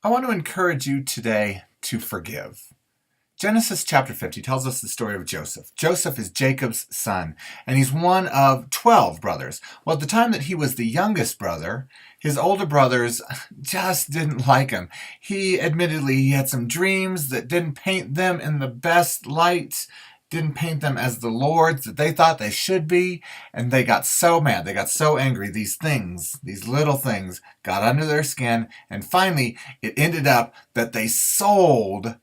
I want to encourage you today to forgive. Genesis chapter 50 tells us the story of Joseph. Joseph is Jacob's son, and he's one of 12 brothers. Well, at the time that he was the youngest brother, his older brothers just didn't like him. He had some dreams that didn't paint them in the best light, didn't paint them as the lords that they thought they should be, and they got so mad, they got so angry. These little things got under their skin, and finally it ended up that they sold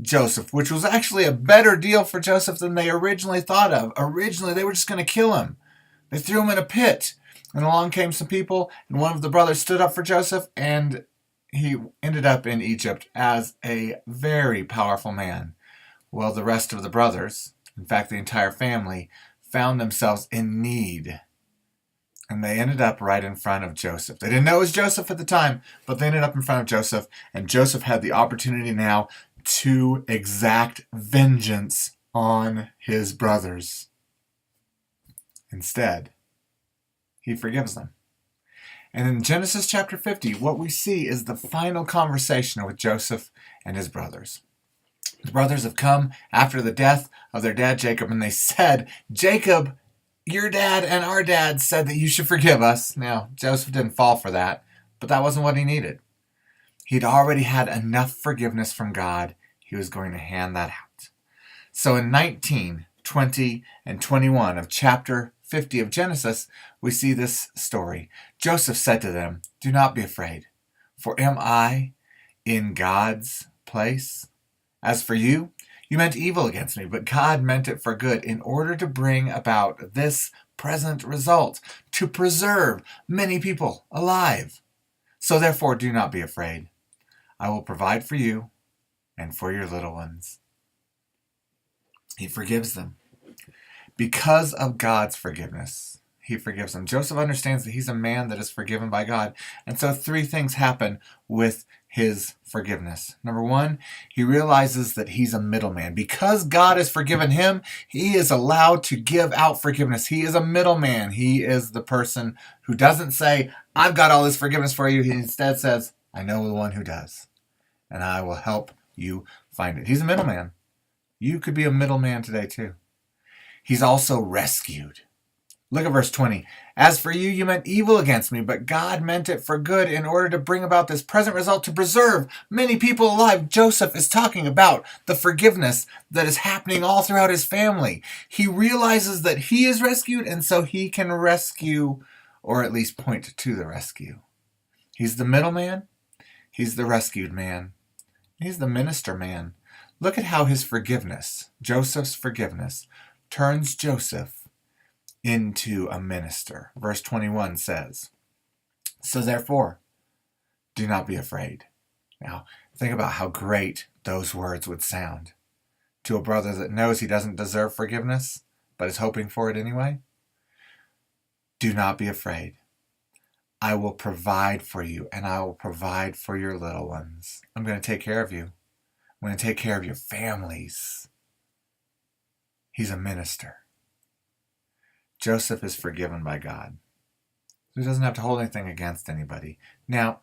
Joseph, which was actually a better deal for Joseph than they originally thought of. Originally, they were just going to kill him. They threw him in a pit. And along came some people, and one of the brothers stood up for Joseph, and he ended up in Egypt as a very powerful man. Well, the rest of the brothers, in fact, the entire family, found themselves in need. And they ended up right in front of Joseph. They didn't know it was Joseph at the time, but they ended up in front of Joseph, and Joseph had the opportunity now to exact vengeance on his brothers. Instead, he forgives them. And in Genesis chapter 50, what we see is the final conversation with Joseph and his brothers. The brothers have come after the death of their dad Jacob, and they said, Jacob, your dad and our dad said that you should forgive us. Now, Joseph didn't fall for that, but that wasn't what he needed. He'd already had enough forgiveness from God. He was going to hand that out. So in 19, 20, and 21 of chapter 50 of Genesis, we see this story. Joseph said to them, do not be afraid, for am I in God's place? As for you, you meant evil against me, but God meant it for good in order to bring about this present result, to preserve many people alive. So therefore, do not be afraid. I will provide for you and for your little ones. He forgives them. Because of God's forgiveness, he forgives them. Joseph understands that he's a man that is forgiven by God. And so three things happen with his forgiveness. Number one, he realizes that he's a middleman. Because God has forgiven him, he is allowed to give out forgiveness. He is a middleman. He is the person who doesn't say, I've got all this forgiveness for you. He instead says, I know the one who does, and I will help you find it. He's a middleman. You could be a middleman today too. He's also rescued. Look at verse 20. As for you, you meant evil against me, but God meant it for good in order to bring about this present result to preserve many people alive. Joseph is talking about the forgiveness that is happening all throughout his family. He realizes that he is rescued, and so he can rescue, or at least point to the rescue. He's the middleman. He's the rescued man. He's the minister man. Look at how his forgiveness, Joseph's forgiveness, turns Joseph into a minister. Verse 21 says, so therefore, do not be afraid. Now, think about how great those words would sound to a brother that knows he doesn't deserve forgiveness, but is hoping for it anyway. Do not be afraid. I will provide for you, and I will provide for your little ones. I'm going to take care of you. I'm going to take care of your families. He's a minister. Joseph is forgiven by God. He doesn't have to hold anything against anybody. Now,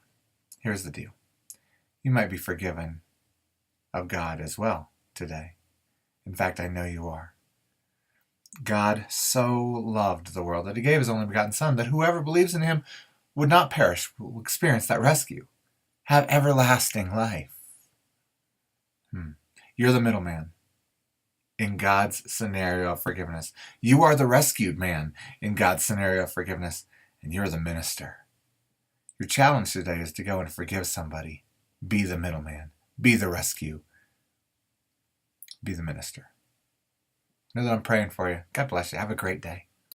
here's the deal. You might be forgiven of God as well today. In fact, I know you are. God so loved the world that he gave his only begotten Son, that whoever believes in him would not perish, will experience that rescue, have everlasting life. You're the middleman in God's scenario of forgiveness. You are the rescued man in God's scenario of forgiveness, and you're the minister. Your challenge today is to go and forgive somebody. Be the middleman. Be the rescue. Be the minister. Know that I'm praying for you. God bless you. Have a great day.